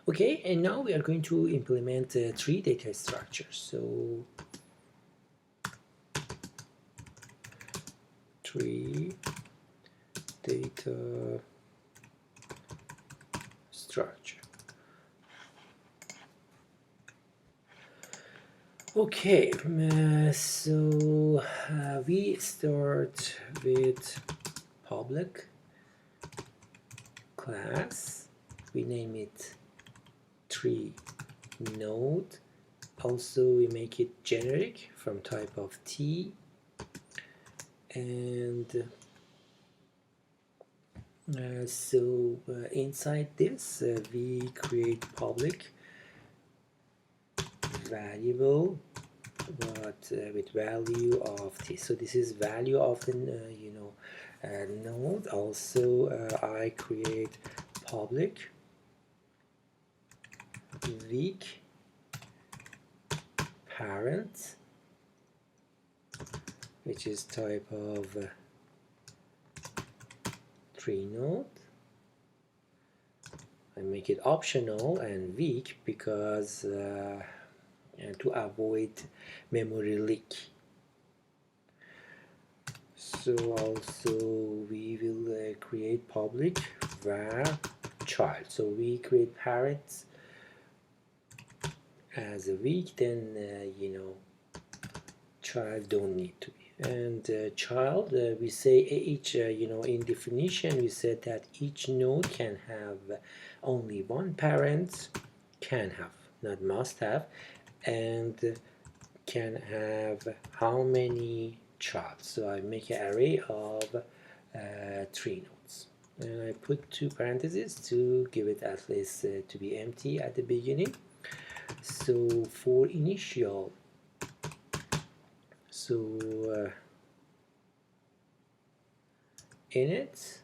Okay, and now we are going to implement three data structures. So three data structure. Okay, so we start with public class. We name it tree node. Also, we make it generic from type of T, and inside this we create public variable, but with value of T. So this is value of the node. Also, I create public weak parent, which is type of tree node. I make it optional and weak because to avoid memory leak. So also we will create public var child. So we create parents as a weak, then child don't need to be. And child, we say each in definition we said that each node can have only one parent, can have, not must have, and can have how many child. So I make an array of three nodes, and I put two parentheses to give it at least to be empty at the beginning. So for initial, so init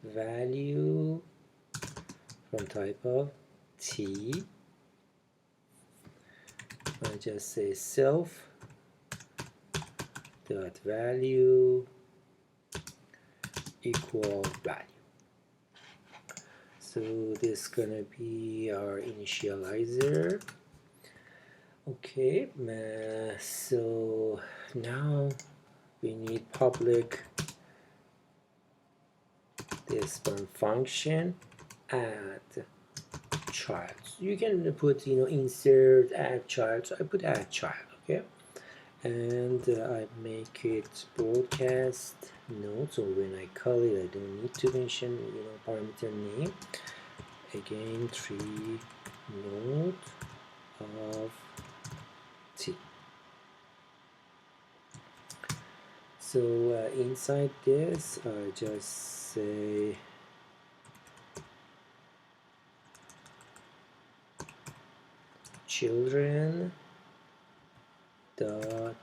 value from type of T, I just say self dot value equal value. So this is gonna be our initializer. Okay, so now we need public this one function add child. You can put insert add child. So I put add child. Okay, and I make it broadcast node. So when I call it, I don't need to mention parameter name. Again, tree node of T. So inside this, I just say children dot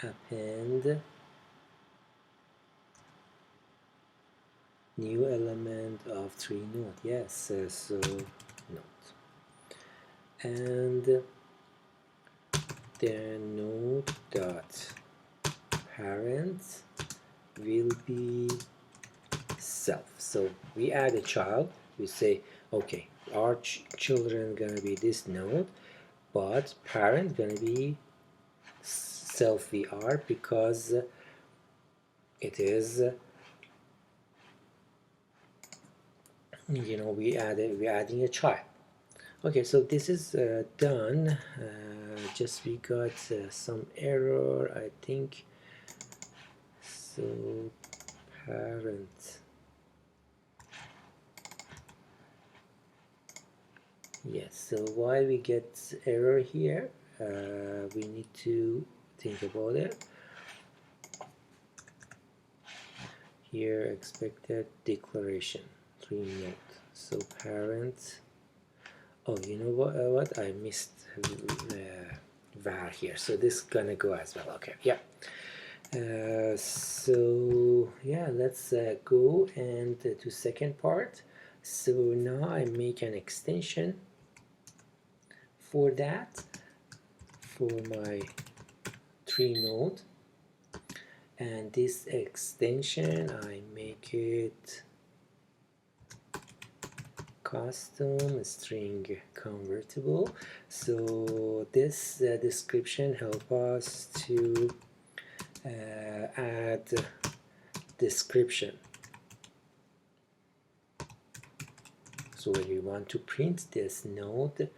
append new element of tree node. Yes, so node, and then node dot parent will be self. So we add a child. We say, okay, our children gonna be this node, but parent gonna be self vr because it is we're adding a child. Okay, so this is done. Just we got some error, I think. So parent, yes, so why we get error here, we need to think about it. Here expected declaration tree node. So parent, oh, you know what I missed var here, so this is gonna go as well. Okay, yeah. So yeah, let's go and to second part. So now I make an extension for that, for my tree node, and this extension I make it custom string convertible. So this description help us to add description. So when we want to print this node,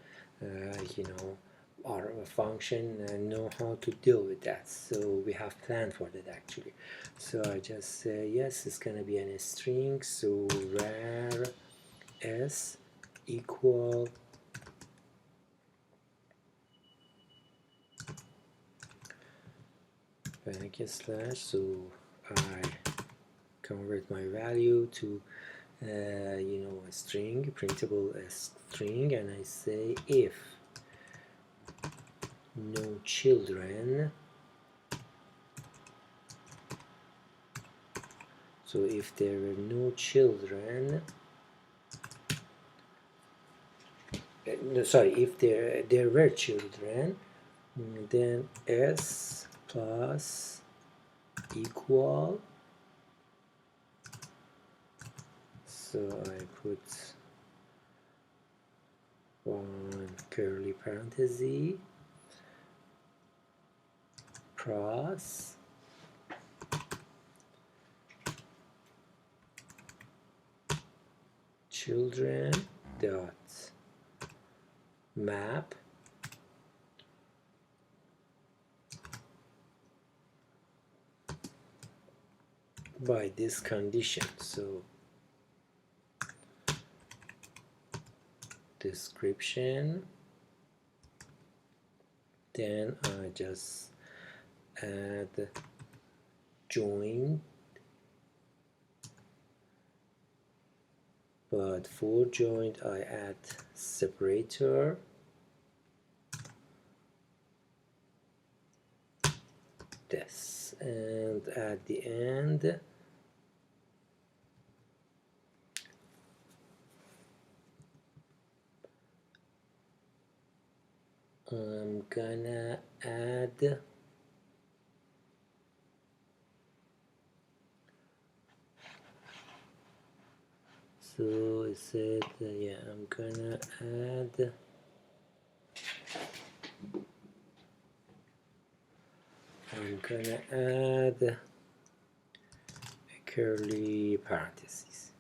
our function know how to deal with that. So we have planned for that actually. So I just say yes, it's gonna be a string. So var s equal backslash. So I convert my value to a string, printable string, and I say if no children. So if there were no children, if there were children, then s plus equal. So I put one curly parenthesis pros children dot map by this condition. So description, then I just add join, but for joint I add separator, this, and at the end I'm gonna add so it said yeah, I'm gonna add a curly parentheses.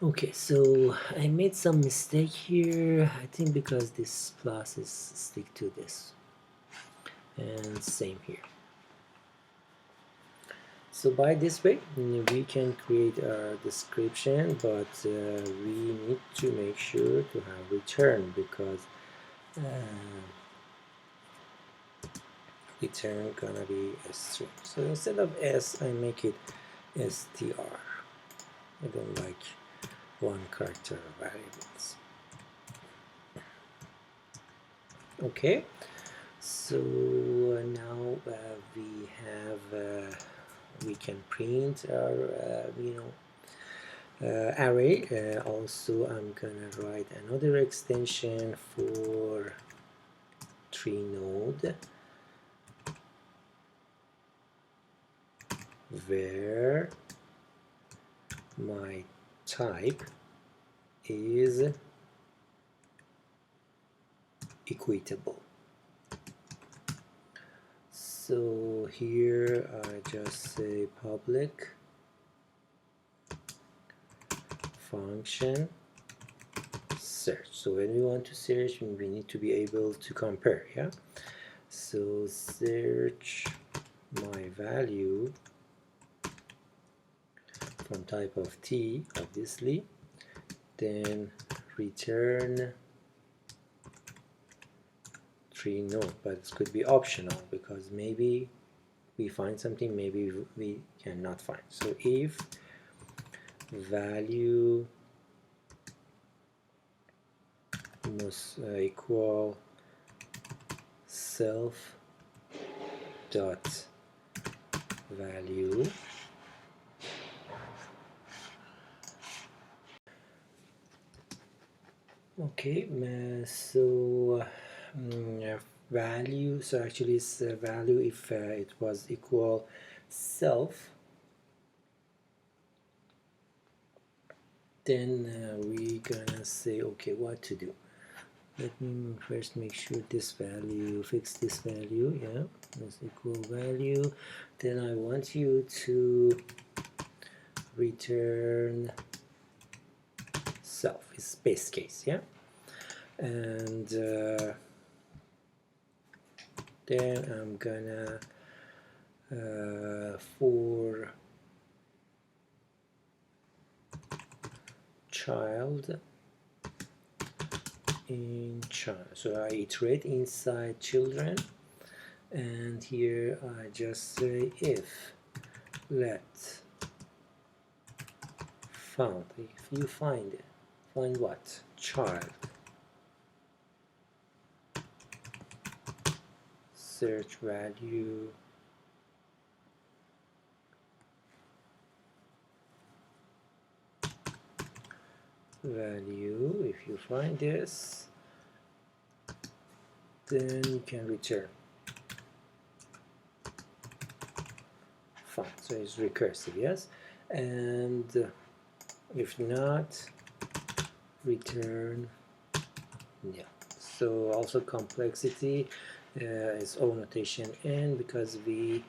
Okay, so I made some mistake here. I think because this plus is stick to this, and same here. So by this way we can create a description, but we need to make sure to have return, because return gonna be a string. So instead of s I make it str. I don't like one character variables. Okay, so now we can print our array. Also I'm gonna write another extension for tree node where my type is equitable. So here I just say public function search. So when we want to search, we need to be able to compare. Yeah, so search my value from type of t, obviously, then return tree node, but it could be optional because maybe we find something, maybe we cannot find. So if value must equal self dot value, Okay, so value, so actually it's value if it was equal self, then we gonna say okay, what to do. Let me first make sure this value, fix this value, yeah, is equal value. Then I want you to return self, is base case, yeah. And then I'm gonna for child in child, so I iterate inside children, and here I just say if let found, if you find it, find what, child, search value if you find this, then you can return. Fine, so it's recursive, yes. And if not, return nil. So also complexity is O notation n, because we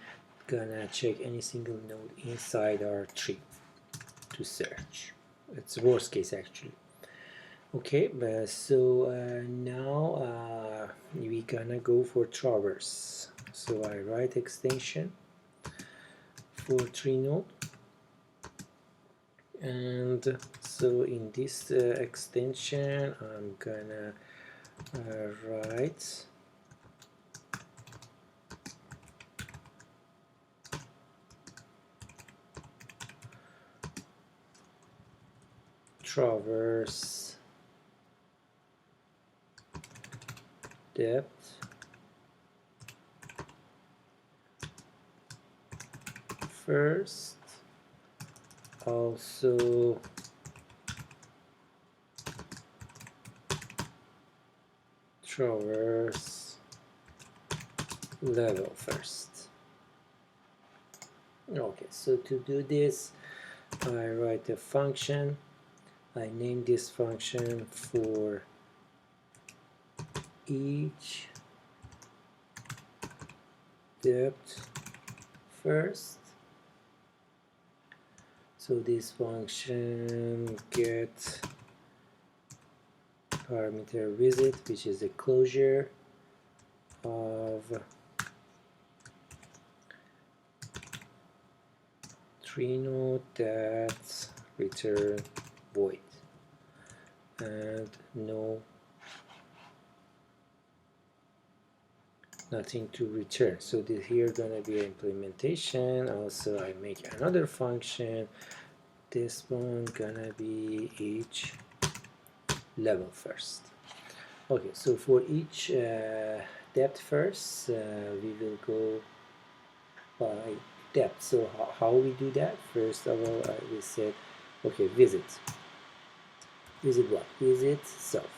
gonna check any single node inside our tree to search. It's worst case actually. Okay, so now we gonna go for traverse. So I write extension for tree node, and so in this extension I'm gonna write traverse depth first, also traverse level first. Okay, so to do this I write a function. I name this function for each depth first. So this function get parameter visit, which is the closure of tree node that return void and nothing to return. So this here gonna be an implementation. Also I make another function. This one gonna be each level first. Okay, so for each depth first, we will go by depth. So how we do that? First of all, we said, okay, visit what? Visit self.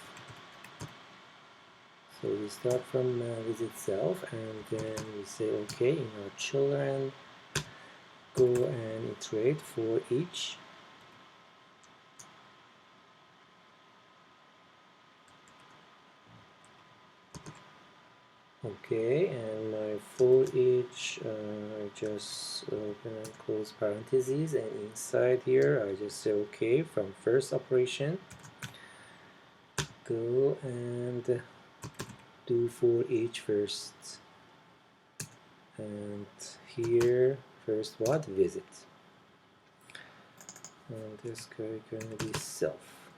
So we start from visit self, and then we say, okay, in our children, go and iterate for each okay, and my for each I just open and close parentheses, and inside here I just say okay, from first operation go and do for each first, and here first what, visit, and this guy gonna be self.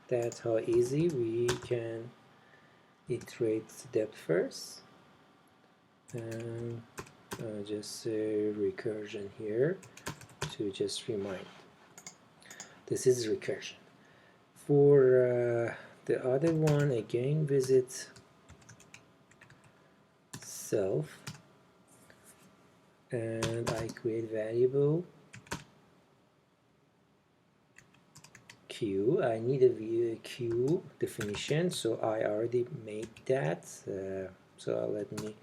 That's how easy we can iterate depth first, and just say recursion here to just remind this is recursion. For the other one, again visit self, and I create variable q. I need a q definition, so I already made that. So let me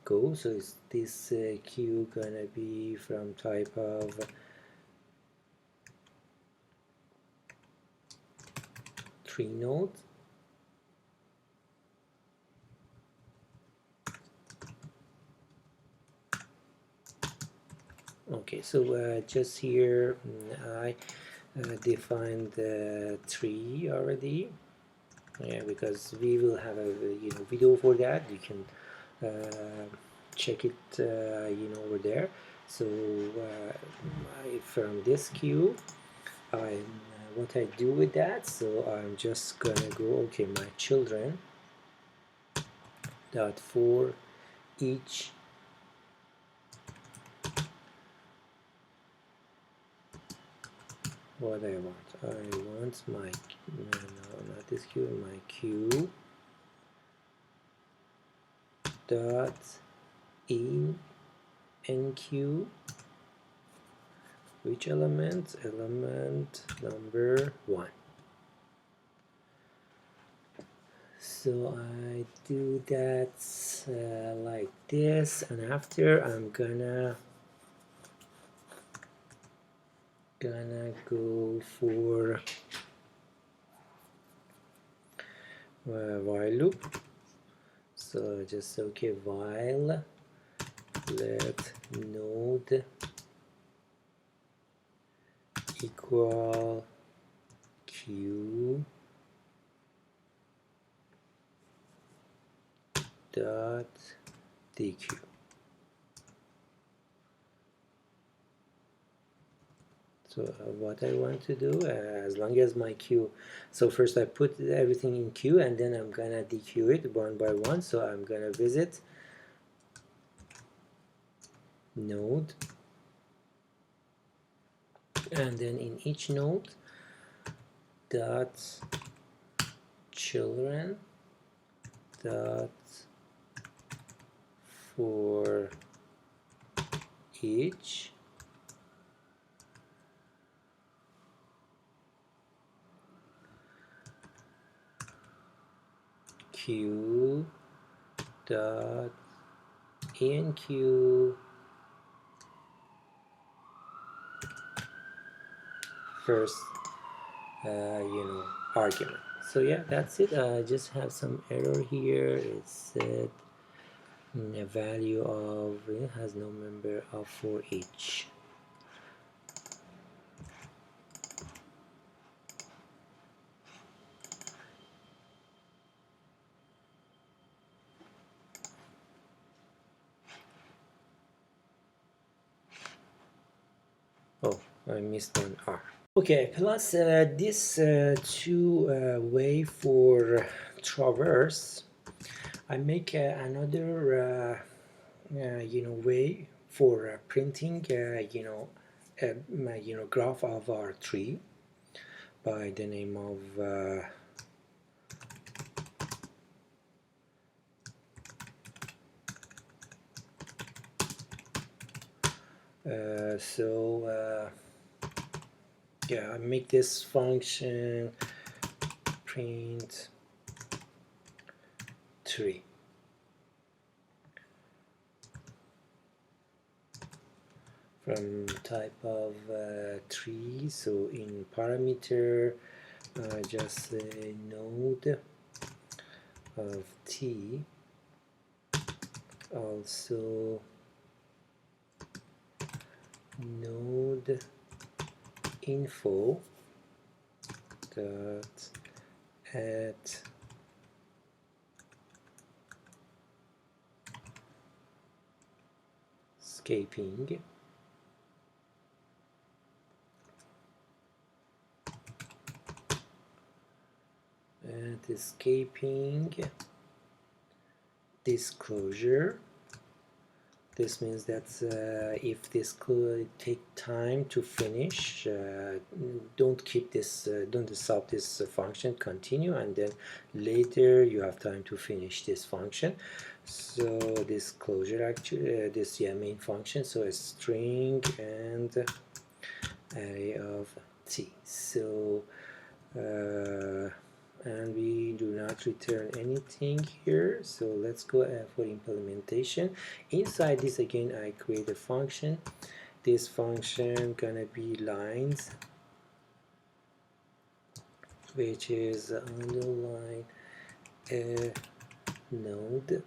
go. So is this q gonna be from type of tree node? Okay, so just here I defined the tree already. Yeah, because we will have a video for that. You can check it over there. So from this queue, what I do with that, so I'm just gonna go, okay, my children dot for each what I want my no, not this queue, my queue dot in enqueue, which element number 1. So I do that like this, and after I'm gonna go for while loop. So just okay, while let node equal q dot dq. So what I want to do, as long as my queue, so first I put everything in queue, and then I'm gonna dequeue it one by one. So I'm gonna visit node, and then in each node dot children dot for each q dot enqueue first argument. So yeah, that's it. I just have some error here. It said a value of, it has no member of for each. Oh, I missed one R. Okay, plus this two way for traverse, I make another way for printing graph of our tree by the name of yeah, I make this function print tree from type of tree. So in parameter just say node of t, also node info dot add escaping, and escaping disclosure. This means that if this could take time to finish, don't keep this, don't stop this function, continue, and then later you have time to finish this function. So this closure actually, this main function, so a string and array of t. So and we do not return anything here. So let's go for implementation. Inside this, again, I create a function. This function gonna be lines, which is underline a node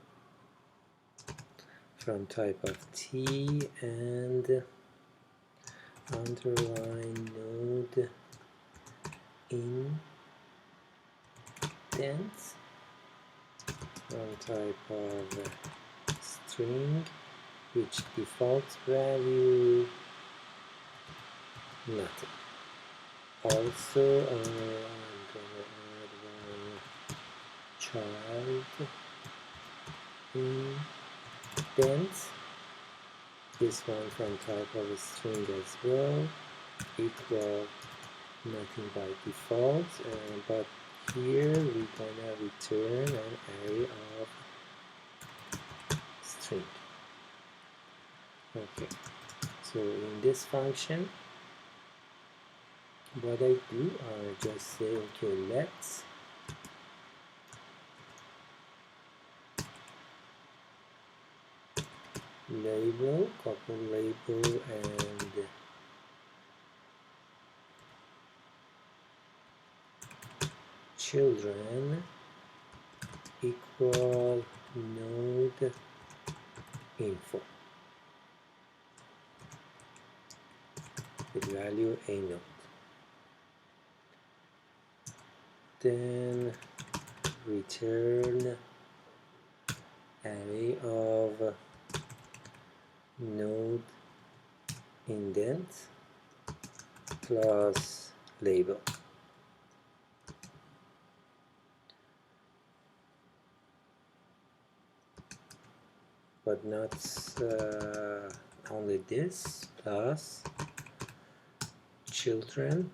from type of T, and underline node indents from type of string, which default value nothing. Also, I'm gonna add one child indents, this one from type of a string as well, equal nothing by default, but here we're gonna return an array of string. Okay, so in this function, what I do, I just say, okay, let's label, couple label, and children equal node info with value a node. Then return array of node indent plus label. But not only this, plus children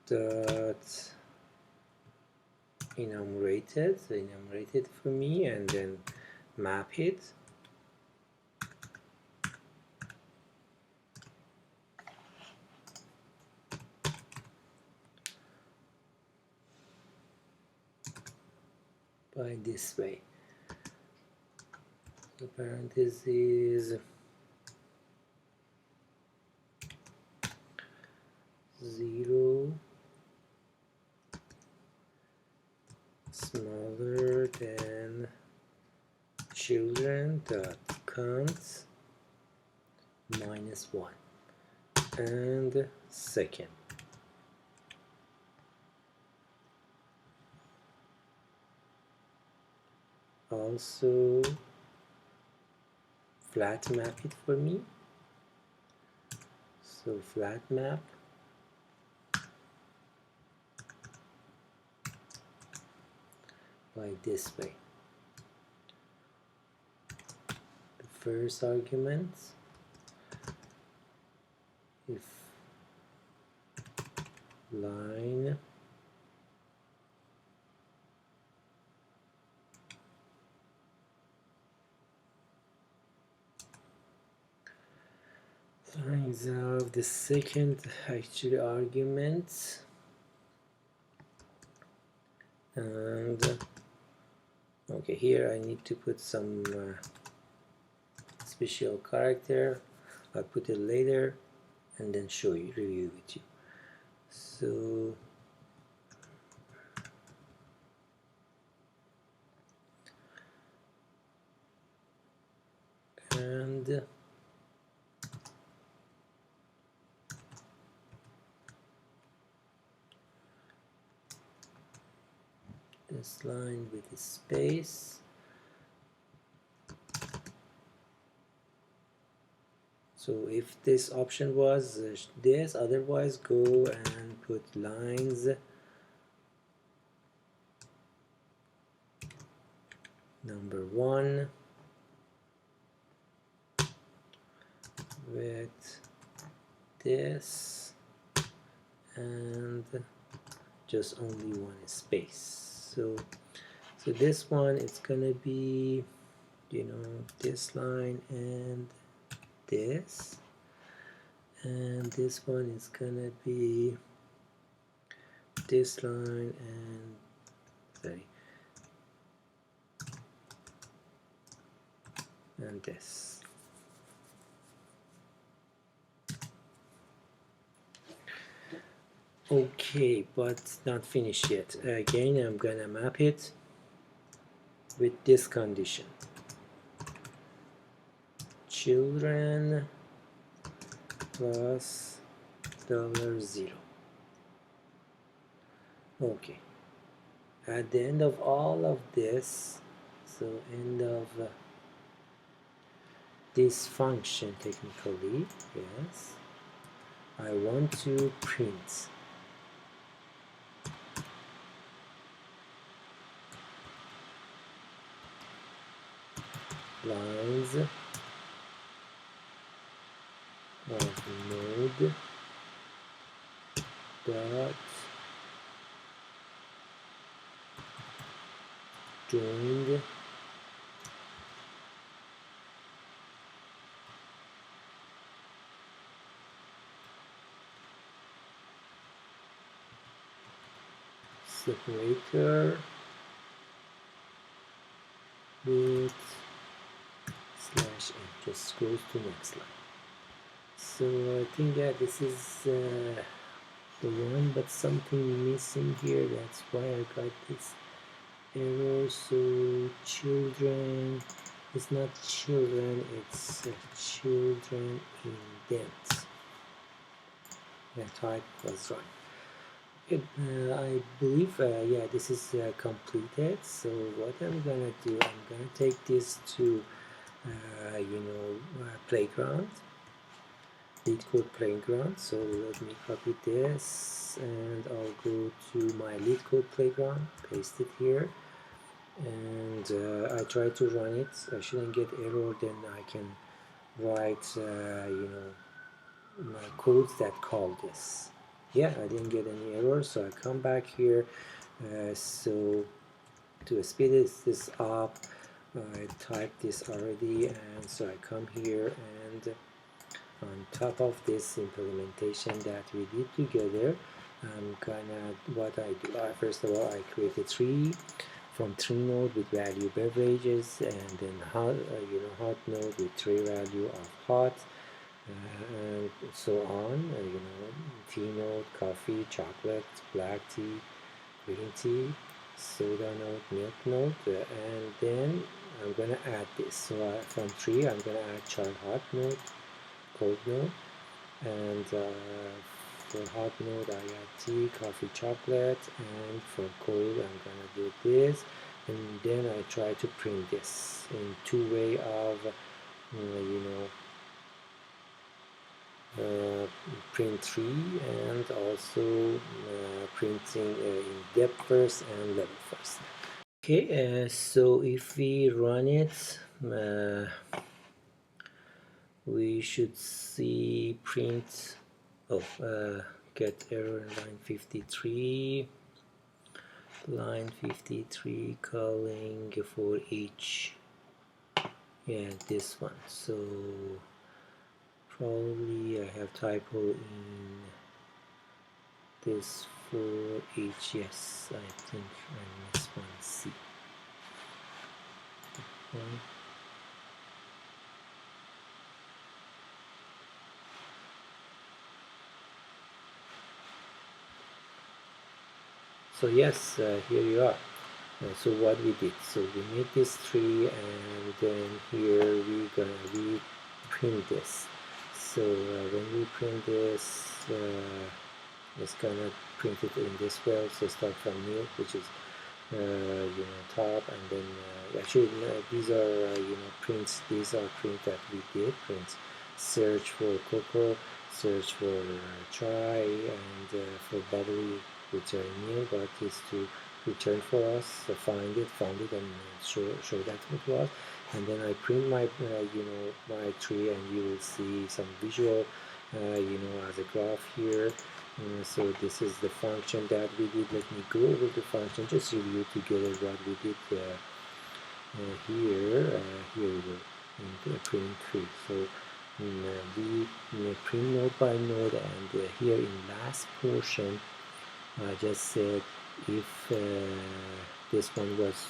dot enumerated for me, and then map it by this way. The parentheses 0 smaller than children dot count -1, and second. Also flat map it for me. So flat map by this way. The first argument, if line lines of the second actually argument, and okay, here I need to put some special character. I'll put it later and then show you, review with you. So and this line with a space. So if this option was this, otherwise go and put lines number 1 with this and just only one space. So this one, it's gonna be, you know, this line and this, and this one is gonna be this line and sorry, and this. Okay, but not finished yet. Again, I'm gonna map it with this condition. Children plus $0. Okay. At the end of all of this, so end of this function technically, yes, I want to print lines of node dot joined separator with slash n. Just goes to next line. So I think that this is the one, but something missing here. That's why I got this error. So children, it's not children, it's children indent. Yeah, type was right. I believe, yeah, this is completed. So what I'm gonna do, I'm gonna take this to playground, lead code playground. So let me copy this and I'll go to my lead code playground, paste it here, and I try to run it. I shouldn't get error, then I can write my codes that call this. Yeah, I didn't get any error, so I come back here. So to speed this up, I typed this already, and so I come here, and on top of this implementation that we did together, I'm gonna, what I do, first of all, I create a tree from tree node with value beverages, and then hot node with tree value of hot, and so on. Tea node, coffee, chocolate, black tea, green tea, soda node, milk node, and then I'm gonna add this. So from tree, I'm gonna add child hot node, cold node, and for hot node, I add tea, coffee, chocolate, and for cold, I'm gonna do this, and then I try to print this in two way of print tree, and also printing in depth first and level first. Okay, so if we run it, we should see print, get error in line 53, calling for each, yeah, this one. So probably I have typo in this for each. Yes, I think I missed one C. Okay. So yes, here you are. So what we did, so we made this tree, and then here we print this. So when we print this, it's gonna print it in this way. So start from new, which is top, and then actually these are prints. These are print that we did. Print search for cocoa, search for try, and for bubbly return new, but it's to return for us. So found it, and show that it was. And then I print my my tree, and you will see some visual as a graph here. So this is the function that we did. Let me go over the function, just review together what we did here. Here we go in the print tree. So we print node by node, and here in last portion I just said if this one was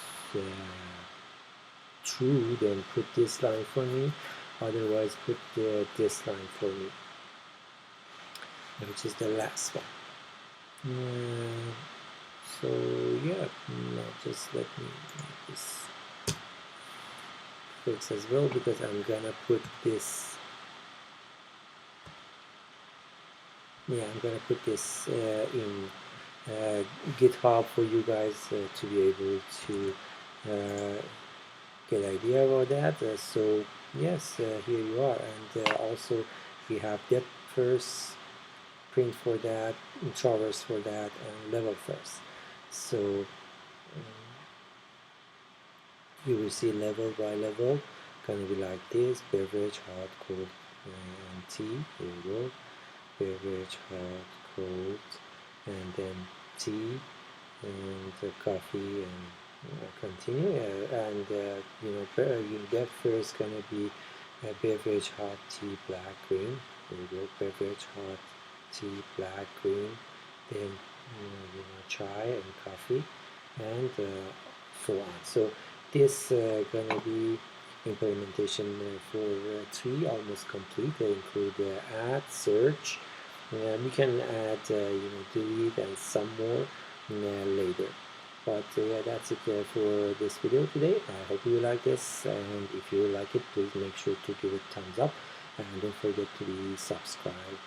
true, then put this line for me, otherwise put this line for me, which is the last one. So yeah, now just let me make this fix as well, because I'm gonna put this, I'm gonna put this in GitHub for you guys to be able to get idea about that. So yes, here you are, and also we have depth first, print for that, traverse for that, and level first. So you will see level by level gonna be like this: beverage, hot, cold, and tea. Here we go. Beverage, hot, cold, and then tea, and coffee, and continue. And your depth first gonna be beverage, hot, tea, black, green. Here we go. Beverage, hot, tea, black, green. Then chai and coffee, and so on. So this gonna be implementation for 3 almost complete. They include add, search. We can add delete and some more later. But yeah, that's it for this video today. I hope you like this, and if you like it, please make sure to give it thumbs up, and don't forget to be subscribed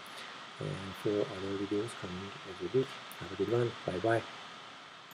and for other videos coming every week. Have a good one. Bye bye.